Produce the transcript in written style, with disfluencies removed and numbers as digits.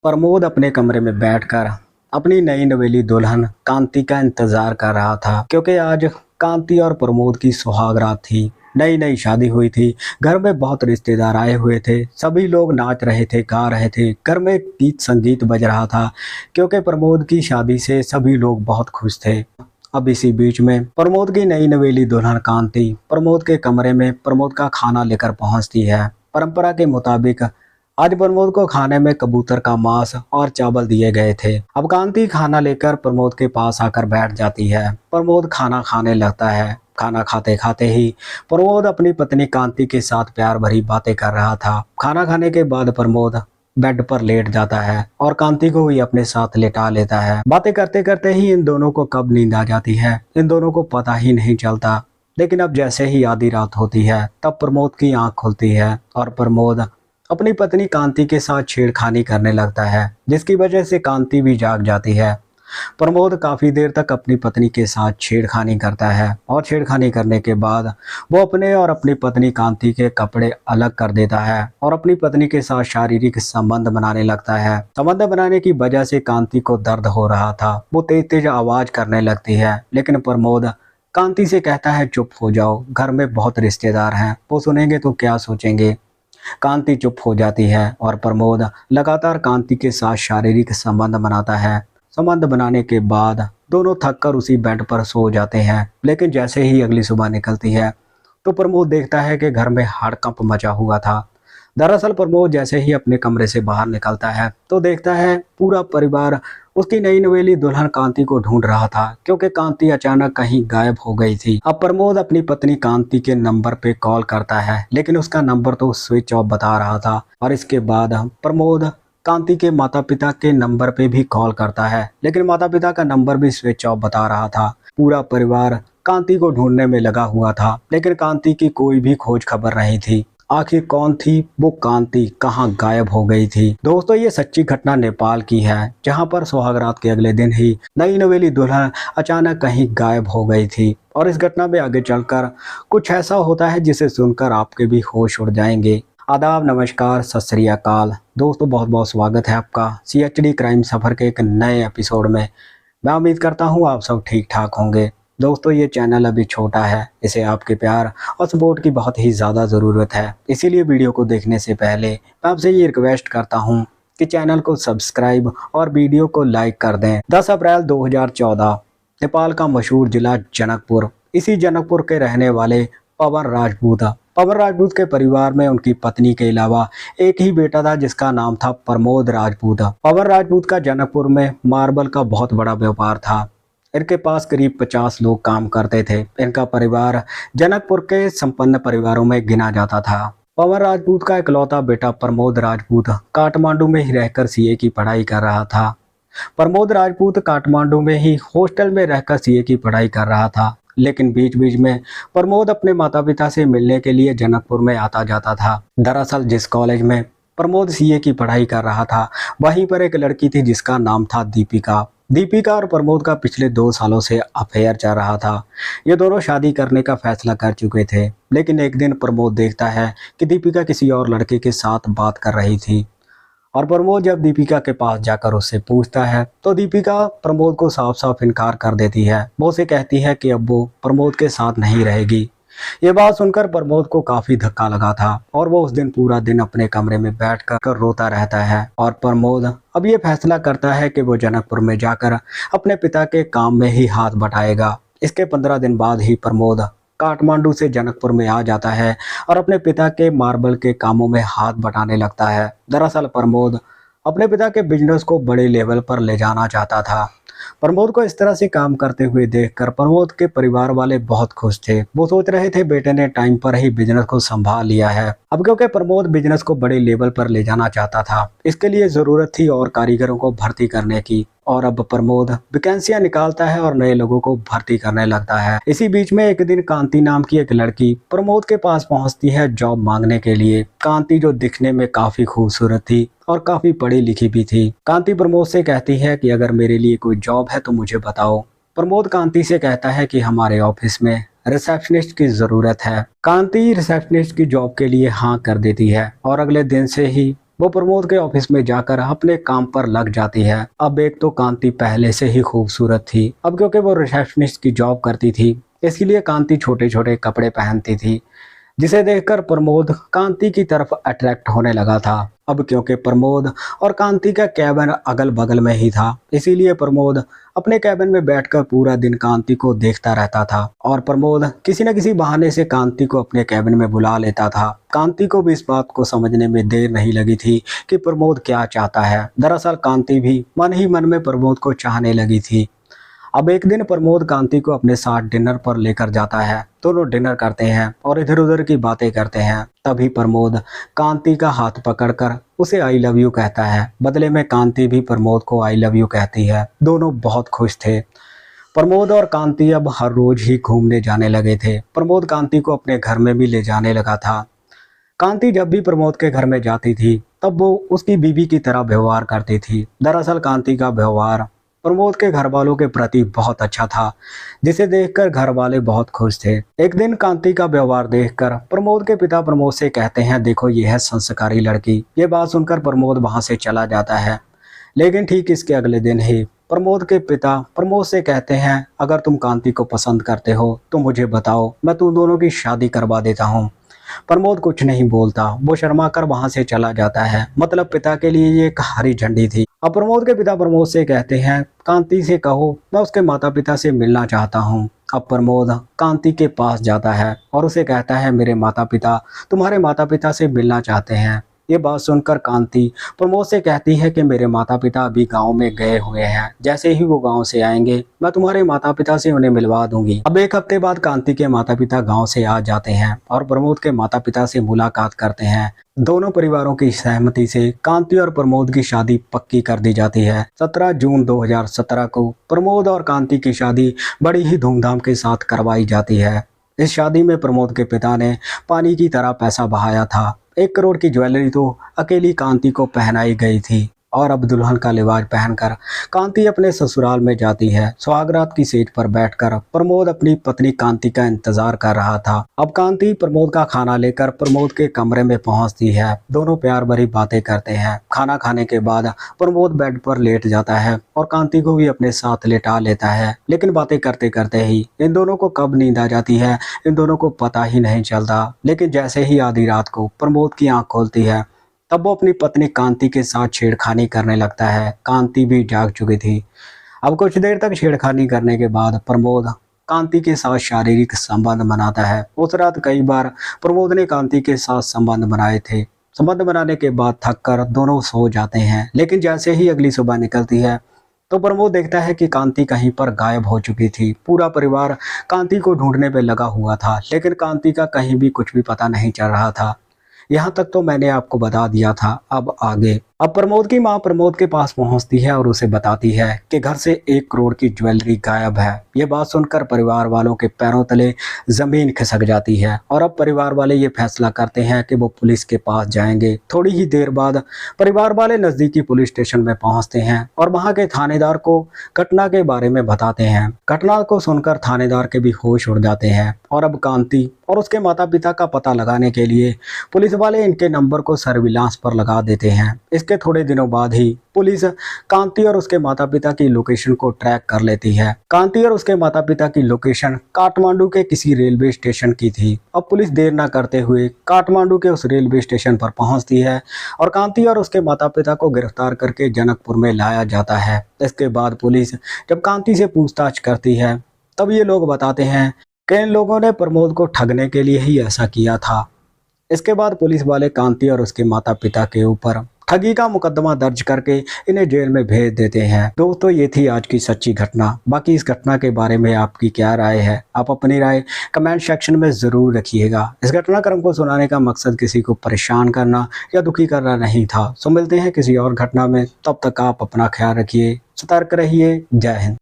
प्रमोद अपने कमरे में बैठकर अपनी नई नवेली दुल्हन कांति का इंतजार कर रहा था, क्योंकि आज कांति और प्रमोद की सुहागरात थी। नई नई शादी हुई थी। घर में बहुत रिश्तेदार आए हुए थे। सभी लोग नाच रहे थे, गा रहे थे। घर में गीत संगीत बज रहा था, क्योंकि प्रमोद की शादी से सभी लोग बहुत खुश थे। अब इसी बीच में प्रमोद की नई नवेली दुल्हन कांति प्रमोद के कमरे में प्रमोद का खाना लेकर पहुंचती है। परंपरा के मुताबिक आज प्रमोद को खाने में कबूतर का मांस और चावल दिए गए थे। अब कांति खाना लेकर प्रमोद के पास आकर बैठ जाती है। प्रमोद खाना खाने लगता है। खाना खाते खाते ही प्रमोद अपनी पत्नी कांति के साथ प्यार भरी बातें कर रहा था। खाना खाने के बाद प्रमोद बेड पर लेट जाता है और कांति को भी अपने साथ लेटा लेता है। बातें करते करते ही इन दोनों को कब नींद आ जाती है, इन दोनों को पता ही नहीं चलता। लेकिन अब जैसे ही आधी रात होती है, तब प्रमोद की आंख खुलती है और प्रमोद अपनी पत्नी कांति के साथ छेड़खानी करने लगता है, जिसकी वजह से कांति भी जाग जाती है। प्रमोद काफी देर तक अपनी पत्नी के साथ छेड़खानी करता है और छेड़खानी करने के बाद वो अपने और अपनी पत्नी कांति के कपड़े अलग कर देता है और अपनी पत्नी के साथ शारीरिक संबंध बनाने लगता है। संबंध बनाने की वजह से कांति को दर्द हो रहा था। वो तेज तेज आवाज करने लगती है, लेकिन प्रमोद कांति से कहता है चुप हो जाओ, घर में बहुत रिश्तेदार हैं, वो सुनेंगे तो क्या सोचेंगे। कांति चुप हो जाती है और प्रमोद लगातार कांति के साथ शारीरिक संबंध बनाता है। संबंध बनाने के बाद दोनों थककर उसी बेड पर सो जाते हैं। लेकिन जैसे ही अगली सुबह निकलती है तो प्रमोद देखता है कि घर में हड़कंप मचा हुआ था। दरअसल प्रमोद जैसे ही अपने कमरे से बाहर निकलता है तो देखता है पूरा परिवार उसकी नई नवेली दुल्हन कांति को ढूंढ रहा था, क्योंकि कांति अचानक कहीं गायब हो गई थी। अब प्रमोद अपनी पत्नी कांति के नंबर पे कॉल करता है, लेकिन उसका नंबर तो स्विच ऑफ बता रहा था। और इसके बाद प्रमोद कांति के माता पिता के नंबर पे भी कॉल करता है, लेकिन माता पिता का नंबर भी स्विच ऑफ बता रहा था। पूरा परिवार कांति को ढूंढने में लगा हुआ था, लेकिन कांति की कोई भी खोज खबर नहीं थी। आखिर कौन थी वो कांति, कहां गायब हो गई थी। दोस्तों, ये सच्ची घटना नेपाल की है, जहां पर सुहागरात के अगले दिन ही नई नवेली दुल्हन अचानक कहीं गायब हो गई थी। और इस घटना में आगे चलकर कुछ ऐसा होता है जिसे सुनकर आपके भी होश उड़ जाएंगे। आदाब, नमस्कार, सत श्री अकाल। दोस्तों, बहुत बहुत स्वागत है आपका CHD क्राइम सफर के एक नए एपिसोड में। मैं उम्मीद करता हूँ आप सब ठीक ठाक होंगे। दोस्तों, ये चैनल अभी छोटा है, इसे आपके प्यार और सपोर्ट की बहुत ही ज़्यादा ज़रूरत है। इसीलिए वीडियो को देखने से पहले मैं आपसे ये रिक्वेस्ट करता हूँ कि चैनल को सब्सक्राइब और वीडियो को लाइक कर दें। 10 अप्रैल 2014 नेपाल का मशहूर जिला जनकपुर, इसी जनकपुर के रहने वाले पवन राजपूत। पवन राजपूत के परिवार में उनकी पत्नी के अलावा एक ही बेटा था, जिसका नाम था प्रमोद राजपूत। पवन राजपूत का जनकपुर में मार्बल का बहुत बड़ा व्यापार था। इनके पास करीब 50 लोग काम करते थे। इनका परिवार जनकपुर के संपन्न परिवारों में गिना जाता था। पवन राजपूत का इकलौता बेटा प्रमोद राजपूत काठमांडू में ही रहकर CA की पढ़ाई कर रहा था। प्रमोद राजपूत काठमांडू में ही हॉस्टल में रहकर CA की पढ़ाई कर रहा था। लेकिन बीच बीच में प्रमोद अपने माता पिता से मिलने के लिए जनकपुर में आता जाता था। दरअसल जिस कॉलेज में प्रमोद CA की पढ़ाई कर रहा था, वहीं पर एक लड़की थी जिसका नाम था दीपिका। दीपिका और प्रमोद का पिछले 2 सालों से अफेयर चल रहा था। ये दोनों शादी करने का फैसला कर चुके थे। लेकिन एक दिन प्रमोद देखता है कि दीपिका किसी और लड़के के साथ बात कर रही थी। और प्रमोद जब दीपिका के पास जाकर उससे पूछता है तो दीपिका प्रमोद को साफ साफ इनकार कर देती है। वो उसे कहती है कि अब वो प्रमोद के साथ नहीं रहेगी। ये बात सुनकर प्रमोद को काफी धक्का लगा था और वो उस दिन पूरा दिन अपने कमरे में बैठकर रोता रहता है। और प्रमोद अब ये फैसला करता है कि वो जनकपुर में जाकर अपने पिता के काम में ही हाथ बटाएगा। इसके 15 दिन बाद ही प्रमोद काठमांडू से जनकपुर में आ जाता है और अपने पिता के मार्बल के कामों में हाथ बटाने लगता है। दरअसल प्रमोद अपने पिता के बिजनेस को बड़े लेवल पर ले जाना चाहता था। प्रमोद को इस तरह से काम करते हुए देखकर प्रमोद के परिवार वाले बहुत खुश थे। वो सोच रहे थे बेटे ने टाइम पर ही बिजनेस को संभाल लिया है। अब क्योंकि प्रमोद बिजनेस को बड़े लेवल पर ले जाना चाहता था, इसके लिए जरूरत थी और कारीगरों को भर्ती करने की। और अब प्रमोद वैकेंसियां निकालता है और नए लोगों को भर्ती करने लगता है। इसी बीच में एक दिन कांति नाम की एक लड़की प्रमोद के पास पहुंचती है जॉब मांगने के लिए। कांति जो दिखने में काफी खूबसूरत थी और काफी पढ़ी लिखी भी थी। कांति प्रमोद से कहती है कि अगर मेरे लिए कोई जॉब है तो मुझे बताओ। प्रमोद कांति से कहता है कि हमारे ऑफिस में रिसेप्शनिस्ट की जरूरत है। कांति रिसेप्शनिस्ट की जॉब के लिए हाँ कर देती है और अगले दिन से ही वो प्रमोद के ऑफिस में जाकर अपने काम पर लग जाती है। अब एक तो कांति पहले से ही खूबसूरत थी, अब क्योंकि वो रिसेप्शनिस्ट की जॉब करती थी इसलिए कांति छोटे छोटे कपड़े पहनती थी, जिसे देखकर प्रमोद कांति की तरफ अट्रैक्ट होने लगा था। अब क्योंकि प्रमोद और कांति का कैबिन अगल बगल में ही था इसीलिए प्रमोद अपने कैबिन में बैठकर पूरा दिन कांति को देखता रहता था और प्रमोद किसी न किसी बहाने से कांति को अपने कैबिन में बुला लेता था। कांति को भी इस बात को समझने में देर नहीं लगी थी कि प्रमोद क्या चाहता है। दरअसल कांति भी मन ही मन में प्रमोद को चाहने लगी थी। अब एक दिन प्रमोद कांति को अपने साथ डिनर पर लेकर जाता है। दोनों डिनर करते हैं और इधर उधर की बातें करते हैं। तभी प्रमोद कांति का हाथ पकड़कर उसे आई लव यू कहता है। बदले में कांति भी प्रमोद को आई लव यू कहती है। दोनों बहुत खुश थे। प्रमोद और कांति अब हर रोज ही घूमने जाने लगे थे। प्रमोद कांति को अपने घर में भी ले जाने लगा था। कांति जब भी प्रमोद के घर में जाती थी तब वो उसकी बीवी की तरह व्यवहार करती थी। दरअसल कांति का व्यवहार प्रमोद के घर वालों के प्रति बहुत अच्छा था, जिसे देखकर घर वाले बहुत खुश थे। एक दिन कांति का व्यवहार देखकर प्रमोद के पिता प्रमोद से कहते हैं, देखो ये है संस्कारी लड़की। ये बात सुनकर प्रमोद वहां से चला जाता है। लेकिन ठीक इसके अगले दिन ही प्रमोद के पिता प्रमोद से कहते हैं, अगर तुम कांति को पसंद करते हो तो मुझे बताओ, मैं तुम दोनों की शादी करवा देता हूँ। प्रमोद कुछ नहीं बोलता, वो शर्मा कर वहां से चला जाता है। मतलब पिता के लिए ये एक हरी झंडी थी। अब प्रमोद के पिता प्रमोद से कहते हैं, कांति से कहो मैं उसके माता पिता से मिलना चाहता हूँ। अब प्रमोद कांति के पास जाता है और उसे कहता है, मेरे माता पिता तुम्हारे माता पिता से मिलना चाहते हैं। ये बात सुनकर कांति प्रमोद से कहती है कि मेरे माता पिता अभी गांव में गए हुए हैं, जैसे ही वो गांव से आएंगे मैं तुम्हारे माता पिता से उन्हें मिलवा दूंगी। अब एक हफ्ते बाद कांति के माता पिता गांव से आ जाते हैं और प्रमोद के माता पिता से मुलाकात करते हैं। दोनों परिवारों की सहमति से कांति और प्रमोद की शादी पक्की कर दी जाती है। 17 जून 2017 को प्रमोद और कांति की शादी बड़ी ही धूमधाम के साथ करवाई जाती है। इस शादी में प्रमोद के पिता ने पानी की तरह पैसा बहाया था। 1 करोड़ की ज्वेलरी तो अकेली कांति को पहनाई गई थी और अब दुल्हन का लिबास पहनकर कांति अपने ससुराल में जाती है। सुहागरात की सीट पर बैठकर प्रमोद अपनी पत्नी कांति का इंतजार कर रहा था। अब कांति प्रमोद का खाना लेकर प्रमोद के कमरे में पहुंचती है। दोनों प्यार भरी बातें करते हैं। खाना खाने के बाद प्रमोद बेड पर लेट जाता है और कांति को भी अपने साथ लेटा लेता है। लेकिन बातें करते करते ही इन दोनों को कब नींद आ जाती है इन दोनों को पता ही नहीं चलता। लेकिन जैसे ही आधी रात को प्रमोद की आंख खोलती है तब वो अपनी पत्नी कांति के साथ छेड़खानी करने लगता है। कांति भी जाग चुकी थी। अब कुछ देर तक छेड़खानी करने के बाद प्रमोद कांति के साथ शारीरिक संबंध बनाता है। उस रात कई बार प्रमोद ने कांति के साथ संबंध बनाए थे। संबंध बनाने के बाद थक कर दोनों सो जाते हैं। लेकिन जैसे ही अगली सुबह निकलती है तो प्रमोद देखता है कि कांति कहीं पर गायब हो चुकी थी। पूरा परिवार कांति को ढूंढने में लगा हुआ था, लेकिन कांति का कहीं भी कुछ भी पता नहीं चल रहा था। यहाँ तक तो मैंने आपको बता दिया था, अब आगे। अब प्रमोद की माँ प्रमोद के पास पहुँचती है और उसे बताती है कि घर से 1 करोड़ की ज्वेलरी गायब है। ये बात सुनकर परिवार वालों के पैरों तले जमीन खिसक जाती है और अब परिवार वाले ये फैसला करते हैं कि वो पुलिस के पास जाएंगे। थोड़ी ही देर बाद परिवार वाले नजदीकी पुलिस स्टेशन में पहुंचते हैं और वहां के थानेदार को घटना के बारे में बताते हैं। घटना को सुनकर थानेदार के भी होश उड़ जाते हैं और अब कांति और उसके माता पिता का पता लगाने के लिए पुलिस वाले इनके नंबर को सर्विलांस पर लगा देते हैं। इसके थोड़े दिनों बाद ही पुलिस कांति और उसके माता पिता की लोकेशन को ट्रैक कर लेती है। कांति और उसके माता पिता की लोकेशन काठमांडू के किसी रेलवे स्टेशन की थी। अब पुलिस देर न करते हुए काठमांडू के उस रेलवे स्टेशन पर पहुंचती है और कांति और उसके माता पिता को गिरफ्तार करके जनकपुर में लाया जाता है। इसके बाद पुलिस जब कांति से पूछताछ करती है तब ये लोग बताते हैं कि इन लोगों ने प्रमोद को ठगने के लिए ही ऐसा किया था। इसके बाद पुलिस वाले कांति और उसके माता पिता के ऊपर ठगी का मुकदमा दर्ज करके इन्हें जेल में भेज देते हैं। दोस्तों, ये थी आज की सच्ची घटना। बाकी इस घटना के बारे में आपकी क्या राय है? आप अपनी राय कमेंट सेक्शन में ज़रूर रखिएगा। इस घटनाक्रम को सुनाने का मकसद किसी को परेशान करना या दुखी करना नहीं था। सो मिलते हैं किसी और घटना में, तब तक आप अपना ख्याल रखिए, सतर्क रहिए। जय हिंद।